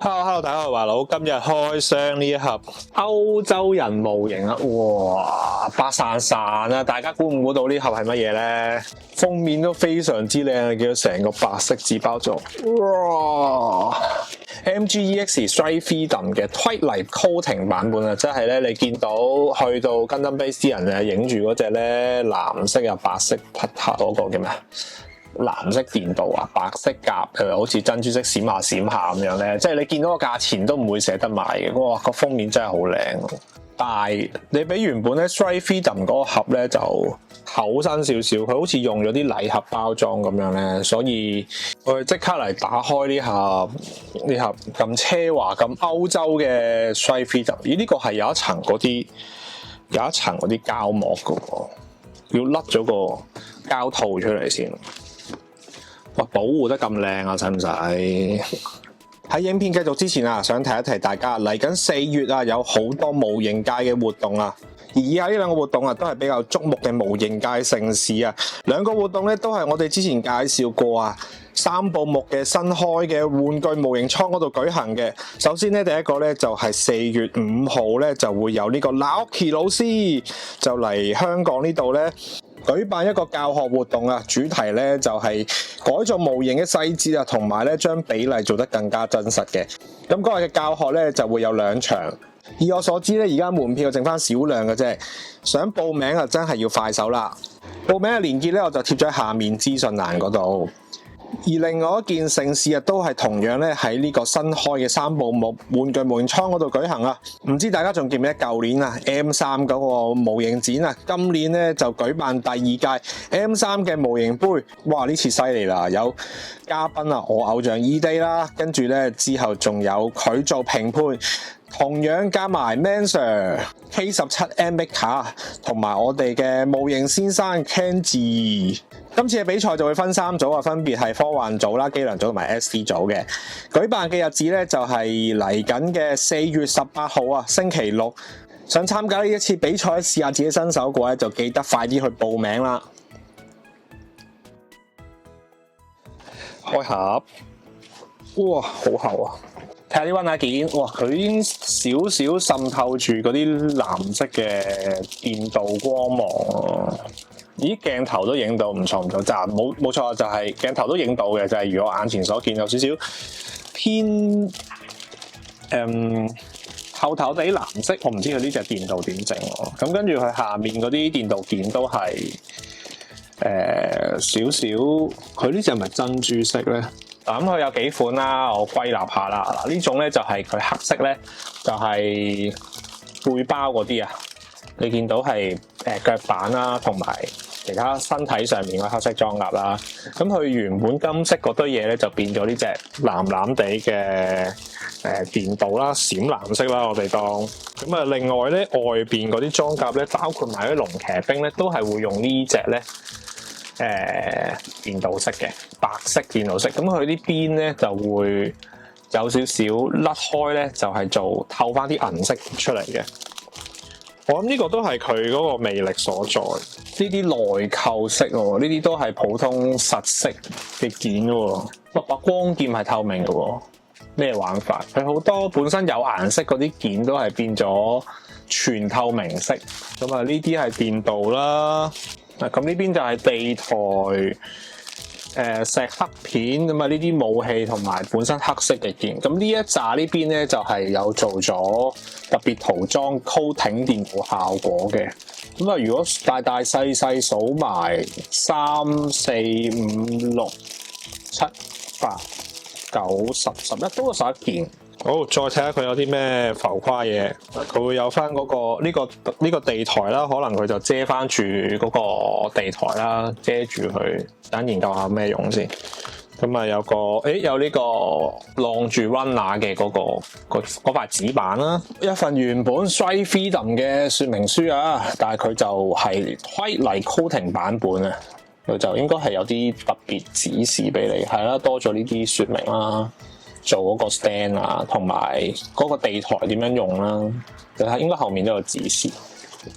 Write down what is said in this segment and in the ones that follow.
Hello， 大家好，華佬，今日開箱呢一盒歐洲人模型啊，哇，白散散啊！大家估唔估到呢盒係乜嘢咧？封面都非常之靚，見到成個白色紙包裝，哇 ！MGEX Strike Freedom 嘅 Twilight Coating 版本啊，即係咧你見到去到 Gundam Base 啲人啊，影住嗰隻咧藍色啊白色匹克嗰個叫咩？藍色電鍍啊，白色甲好似珍珠色閃下閃下咁樣咧，即係你見到個價錢都唔會捨得買嘅。哇，個封面真係好靚，但係你比原本咧 Strike Freedom 嗰個盒咧就厚身少少，佢好似用咗啲禮盒包裝咁樣咧，所以我哋即刻嚟打開呢盒咁奢華咁歐洲嘅 Strike Freedom。咦，呢個係有一層嗰啲膠膜嘅喎，要甩咗個膠套出嚟先。哇！保護得咁靚啊，使唔使？喺影片繼續之前啊，想提一提大家，嚟緊4月啊，有好多模型界嘅活動啊。而以下呢兩個活動啊，都係比較矚目嘅模型界盛事啊。兩個活動咧，都係我哋之前介紹過啊，三部木嘅新開嘅玩具模型倉嗰度舉行嘅。首先咧，第一個咧就係4月5號咧，就會有呢個Naoki老師就嚟香港呢度咧，舉辦一個教學活動啊，主題咧就係改造模型嘅細節啊，同埋咧將比例做得更加真實嘅。咁嗰日嘅教學咧就會有2場。以我所知咧，而家門票剩翻少量嘅啫，想報名啊真係要快手啦。報名嘅連結咧我就貼咗喺下面資訊欄嗰度。而另外一件盛事啊，都係同樣咧喺呢個新開嘅三部木玩具模型倉嗰度舉行啊！唔知大家仲記唔記得舊年啊 M3 嗰個模型展啊？今年咧就舉辦第2屆 M3 嘅模型杯，哇！呢次犀利啦，有嘉賓啊，我偶像 E-Day 啦，跟住咧之後仲有佢做評判。同樣加埋 Manser K17M Maker 同埋我哋嘅模型先生 Kenji。今次嘅比賽就會分3組啊，分別係科幻組啦、機能組同埋 SD 組嘅。舉辦嘅日子咧就係嚟緊嘅4月18號啊，星期六。想參加呢一次比賽試下自己身手嘅話咧，就記得快啲去報名啦。開盒，哇，好厚啊！睇下啲溫下件，哇！佢已經少少滲透住嗰啲藍色嘅電鍍光芒啊！咦，鏡頭都影到，唔錯，就冇錯，就係鏡頭都影到嘅，就係如我眼前所見，有少少偏透透地藍色，我唔知佢呢隻電鍍點整喎。咁跟住佢下面嗰啲電鍍件都係少少，佢呢隻係咪珍珠色咧？咁佢有幾款啦，我歸納下啦。嗱，呢種咧就係佢黑色咧，就係背包嗰啲啊。你見到係腳板啦，同埋其他身體上面嘅黑色裝甲啦。咁佢原本金色嗰堆嘢咧，就變咗呢隻藍藍地嘅電鍍啦，閃藍色啦，我哋當。咁啊，另外咧外邊嗰啲裝甲咧，包括埋啲龍騎兵咧，都係會用呢隻咧。電鍍色嘅白色電鍍色，咁佢啲邊咧就會有少少甩開咧，就係做透翻啲銀色出嚟嘅。我諗呢個都係佢嗰個魅力所在。呢啲內扣色喎，呢啲都係普通實色嘅件喎。把光劍係透明嘅喎，咩玩法？佢好多本身有顏色嗰啲件都係變咗全透明色。咁啊，呢啲係電鍍啦。咁呢邊就係地台、石黑片咁啊，呢啲武器同埋本身黑色嘅件。咁呢一紮呢邊咧就係有做咗特別塗裝 coating 電鍍效果嘅。咁啊，如果大大細細數埋3、4、5、6、7、8、9、10、11都有11件。好，再睇下佢有啲咩浮誇嘢。佢會有翻嗰個呢個地台啦，可能佢就遮翻住嗰個地台啦，遮住佢。等研究下咩用先。咁啊有有呢個晾住 runner 嘅嗰塊紙板啦，一份原本 Strike Freedom 嘅說明書啊，但係佢就係Twilight Coating 版本啊，佢就應該係有啲特別指示俾你，係啦，多咗呢啲說明啦。做嗰個 stand 啊，同埋嗰個地台點樣用啦，就係應該後面都有指示。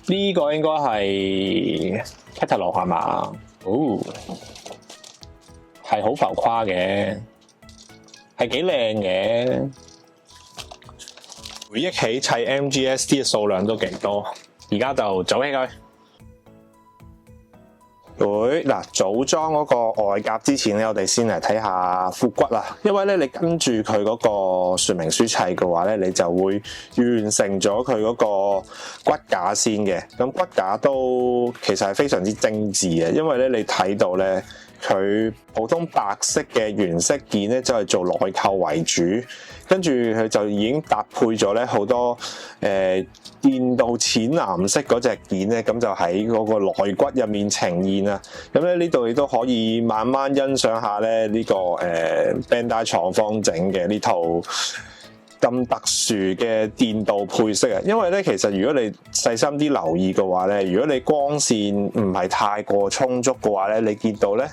呢個應該係 catalog 係嘛？哦，係好浮誇嘅，係幾靚嘅。回憶起砌 MGSD 嘅數量都幾多，而家就組起佢。嗱，組裝嗰個外甲之前咧，我哋先嚟睇下副骨啦。因為咧，你跟住佢嗰個說明書砌嘅話咧，你就會完成咗佢嗰個骨架先嘅。咁骨架都其實係非常之精緻嘅，因為咧你睇到咧，佢普通白色嘅原色件咧，就係做內扣為主，跟住佢就已經搭配咗咧好多電鍍淺藍色嗰隻件咧，咁就喺嗰個內骨入面呈現啊。咁咧呢度亦都可以慢慢欣賞下咧呢個Bandai 廠方整嘅呢套咁特殊嘅電鍍配色啊。因為咧其實如果你細心啲留意嘅話咧，如果你光線唔係太過充足嘅話咧，你見到咧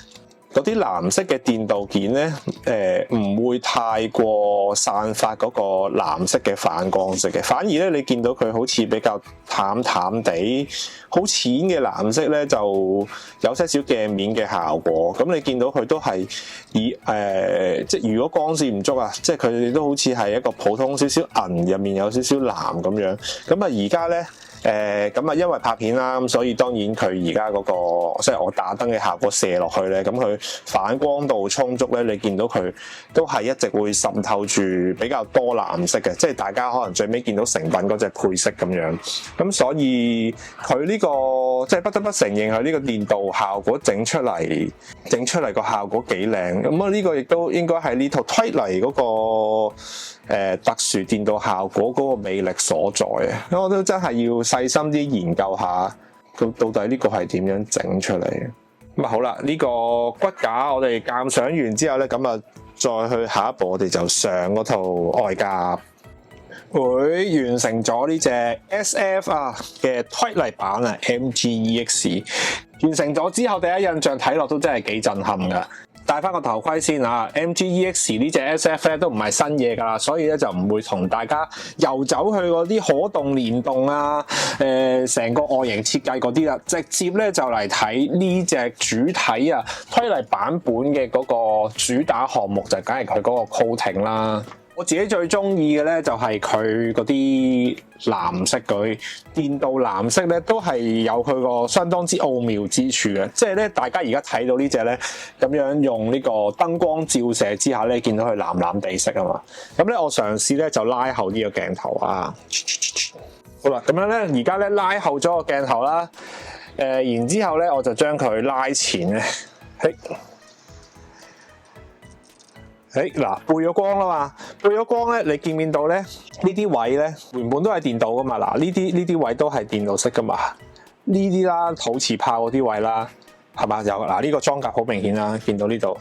嗰啲藍色嘅電鍍件咧，唔會太過散發嗰個藍色嘅反光色嘅，反而咧你見到佢好似比較淡淡地、好淺嘅藍色咧，就有些少鏡面嘅效果。咁你見到佢都係以即係如果光線唔足啊，即係佢哋都好似係一個普通少少銀入面有少少藍咁樣。咁啊而家咧。咁啊，因為拍片啦，咁所以當然佢而家嗰個即係我打燈嘅效果射落去咧，咁佢反光度充足咧，你見到佢都係一直會滲透住比較多藍色嘅，即係大家可能最尾見到成品嗰隻配色咁樣。咁所以佢呢個即係不得不承認佢呢個電鍍效果整出嚟個效果幾靚。咁啊呢個亦都應該係呢套推嚟嗰個特殊電鍍效果嗰個魅力所在啊！我都真係要細心啲研究下，到底呢個係點樣整出嚟嘅。咁啊好啦，呢個骨架我哋鑑賞完之後咧，咁啊再去下一步，我哋就上嗰套外甲，會完成咗呢隻 SF 啊嘅推力版啊 MGEX。完成咗之後，第一印象睇落都真係幾震撼噶。戴翻個頭盔先啊 ！MGEX 呢隻 SF 咧都唔係新嘢㗎啦，所以咧就唔會同大家遊走去嗰啲可動連動啊，成個外形設計嗰啲啦，直接咧就嚟睇呢隻主體啊推力版本嘅嗰個主打項目就梗係佢嗰個 coating 啦。我自己最中意嘅咧就係佢嗰啲藍色，佢電鍍藍色咧都係有佢個相當之奧妙之處嘅，即係咧大家而家睇到呢隻咧咁樣用呢個燈光照射之下咧，見到佢藍藍地色啊嘛。咁咧我嘗試咧就拉後呢個鏡頭啊，好啦，咁樣咧而家咧拉後咗個鏡頭啦，然之後咧我就將佢拉前咧，嗱背咗光啦嘛，背咗光咧，你見唔見到咧？呢啲位咧原本都係電鍍噶嘛，嗱呢啲位都係電鍍色噶嘛，呢啲啦土瓷炮嗰啲位啦，係嘛？有嗱呢個裝甲好明顯啦，見到呢度，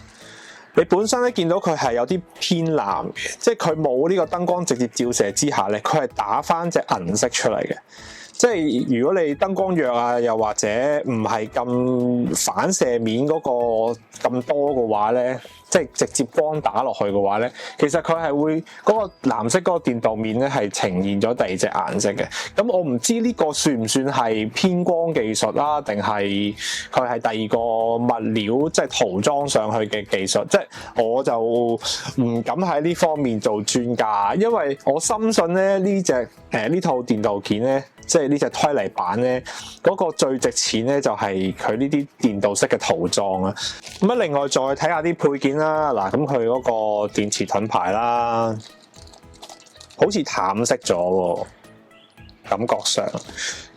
你本身咧見到佢係有啲偏藍嘅，即係佢冇呢個燈光直接照射之下咧，佢係打翻隻銀色出嚟嘅。即係如果你燈光弱啊，又或者唔係咁反射面嗰個咁多嘅話咧，即係直接光打落去嘅話咧，其實佢係會嗰個藍色嗰個電鍍面咧係呈現咗第二隻顏色嘅。咁我唔知呢個算唔算係偏光技術啦，定係佢係第二個物料即係塗裝上去嘅技術？即係我就唔敢喺呢方面做專家，因為我深信咧呢套電鍍件咧。即係呢隻推力版咧，嗰個最值錢咧就係佢呢啲電鍍式嘅塗裝啊。咁啊，另外再睇下啲配件啦。嗱，咁佢嗰個電池盾牌啦，好似淡色咗喎，感覺上。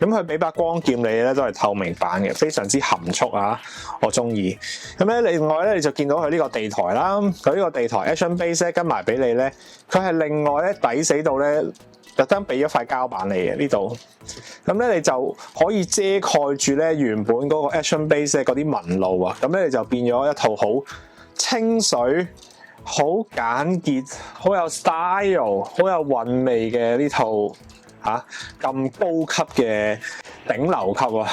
咁佢俾把光劍你咧都係透明版嘅，非常之含蓄啊，我中意。咁咧另外咧你就見到佢呢個地台啦，佢呢個地台 Action Base 跟埋俾你咧，佢係另外咧抵死到咧。特登俾咗塊膠板你嘅呢度，咁咧你就可以遮蓋住咧原本嗰個 Action Base 嗰啲紋路啊，咁咧你就變咗一套好清水、好簡潔、好有 style、好有韻味嘅呢套咁高級嘅頂流級啊，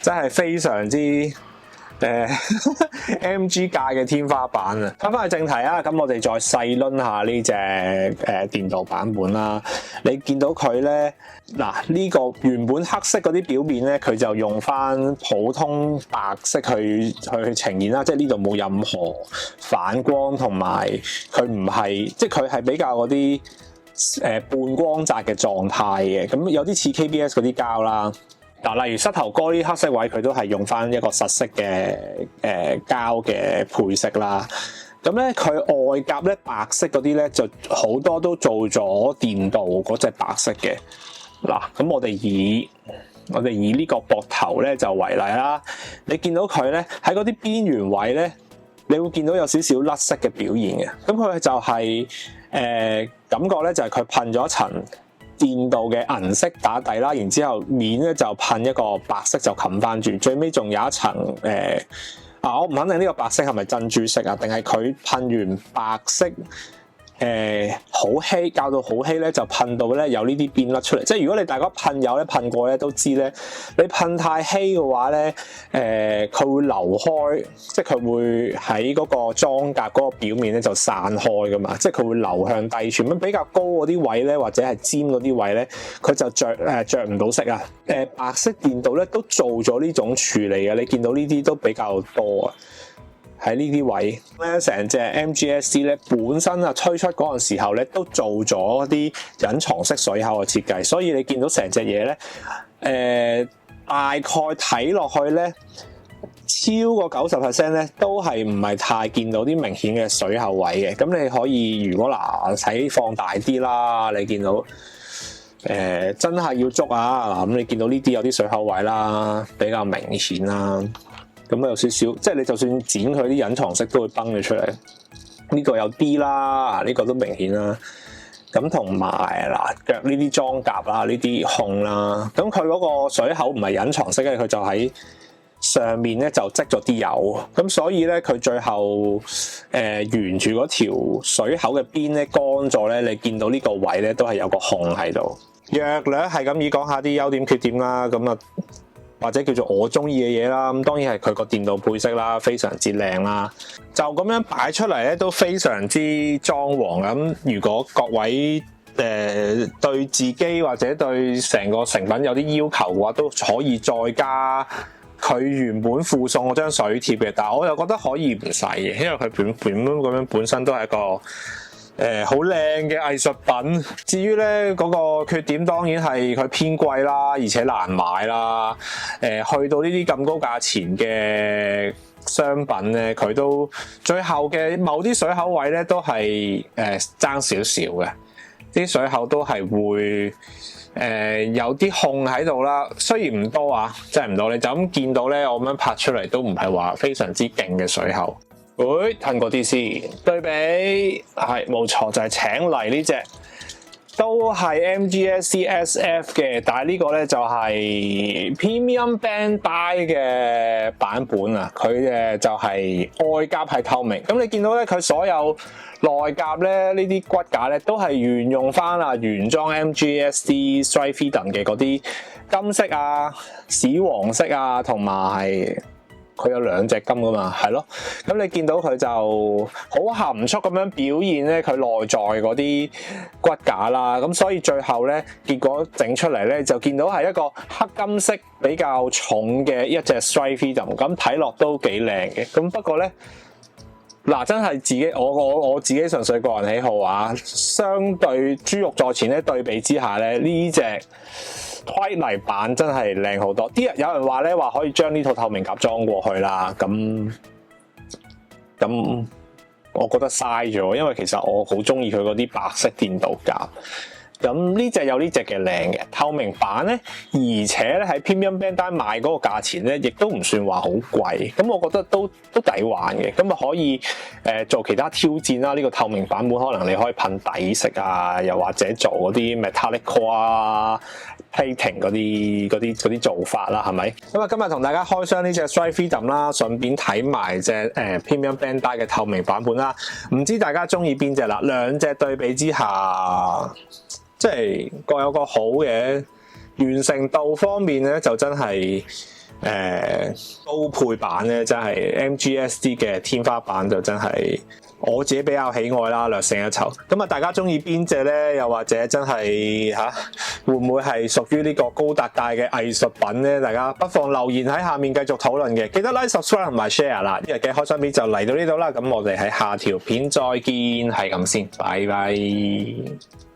真係非常之MG 界嘅天花板啊！翻去正題啊，咁我哋再細論下呢隻電鍍版本啦。你見到佢咧，嗱呢個原本黑色嗰啲表面咧，佢就用翻普通白色去呈現啦，即係呢度冇任何反光，同埋佢唔係，即係佢係比較嗰啲半光澤嘅狀態嘅，咁有啲似 KBS 嗰啲膠啦。嗱，例如膝頭哥啲黑色位，佢都係用翻一個實色嘅膠嘅配色啦。咁咧，佢外夾咧白色嗰啲咧，就好多都做咗電鍍嗰隻白色嘅。嗱，咁我哋以呢個膊頭咧就為例啦。你見到佢咧喺嗰啲邊緣位咧，你會見到有少少甩色嘅表現嘅。咁佢就係、感覺咧就係佢噴咗一層電鍍嘅銀色打底啦，然之後面咧就噴一個白色就冚翻住，最尾仲有一層我唔肯定呢個白色係咪珍珠色啊，定係佢噴完白色好稀，校到好稀咧，就噴到咧有呢啲邊甩出嚟。即係如果你大家噴油咧噴過咧都知咧，你噴太稀嘅話咧，佢會流開，即係佢會喺嗰個裝甲嗰個表面咧就散開噶嘛，即係佢會流向低處。咁比較高嗰啲位咧，或者係尖嗰啲位咧，佢就着唔到色啊。白色電鍍咧都做咗呢種處理嘅，你見到呢啲都比較多啊。喺呢啲位咧，成隻 MGSC 咧本身啊推出嗰陣時候咧，都做咗啲隱藏式水口嘅設計，所以你見到成隻嘢咧，大概睇落去咧，超過 90% 咧都係唔係太見到啲明顯嘅水口位嘅。咁你可以如果睇放大啲啦，你見到真係要捉啊！咁你見到呢啲有啲水口位啦，比較明顯啦。咁有少少，即係你就算剪佢啲隱藏色都會崩咗出嚟。呢個有啲啦，呢個都明顯啦。咁同埋腳呢啲裝甲啦，呢啲控啦，咁佢嗰個水口唔係隱藏色嘅，佢就喺上面咧就積咗啲油。咁所以咧佢最後沿住嗰條水口嘅邊咧乾咗咧，你見到呢個位咧都係有個控喺度。略略係咁以講下啲優點缺點啦，咁啊〜或者叫做我中意嘅嘢啦，咁當然係佢個電鍍配色啦，非常之靚啦。就咁樣擺出嚟咧，都非常之裝潢。咁如果各位對自己或者對成個成品有啲要求嘅話，都可以再加佢原本附送嗰張水貼嘅。但係我又覺得可以唔使嘅，因為佢本身都係一個好靚嘅藝術品。至於咧嗰個缺點，當然係佢偏貴啦，而且難買啦。去到呢啲咁高價錢嘅商品咧，佢都最後嘅某啲水口位咧都係爭少少嘅，啲水口都係會有啲控喺度啦。雖然唔多啊，真係唔多，你就咁見到咧，我咁樣拍出嚟都唔係話非常之勁嘅水口。褪過啲先，對比係冇錯，就係請嚟呢隻都係 MGSC SF 嘅，但係呢個咧就係 Premium Bandai 嘅版本啊。佢就係外夾係透明，咁你見到咧佢所有內夾咧呢啲骨架咧都係沿用翻原裝 MGSC Strike Freedom 嘅嗰啲金色啊、屎黃色啊，同埋佢有兩隻金噶嘛，係咯。咁你見到佢就好含蓄咁樣表現咧，佢內在嗰啲骨架啦。咁所以最後咧，結果整出嚟咧，就見到係一個黑金色比較重嘅一隻 Strike Freedom，咁睇落都幾靚嘅。咁不過咧，真係自己我自己純粹個人喜好啊。相對豬肉座前咧對比之下咧，呢隻推泥版真係靚好多。有人話咧可以將呢套透明甲裝過去啦，咁我覺得嘥咗，因為其實我好中意佢嗰啲白色電鍍甲。咁呢隻有呢隻嘅靚嘅透明版咧，而且咧喺 Premium Bandai 賣嗰個價錢咧，亦都唔算話好貴。咁我覺得都抵玩嘅。咁啊可以做其他挑戰啦。呢個透明版本可能你可以噴底色啊，又或者做嗰啲 Metallic Core 啊、Plating 嗰啲做法啦，係咪？咁啊今日同大家開箱呢隻 Strike Freedom 啦，順便睇埋隻Premium Bandai 嘅透明版本啦。唔知大家中意邊隻啦？兩隻對比之下，即係各有各好嘅。完成度方面咧，就真係高配版咧，真係 MGSD 嘅天花板就真係我自己比較喜愛啦，略勝一籌。咁啊，大家中意邊隻咧？又或者真係會唔會係屬於呢個高達界嘅藝術品咧？大家不妨留言喺下面繼續討論嘅。記得 like、subscribe 同埋 share 啦。今日嘅開箱片就嚟到呢度啦。咁我哋喺下條片再見，係咁先，拜拜。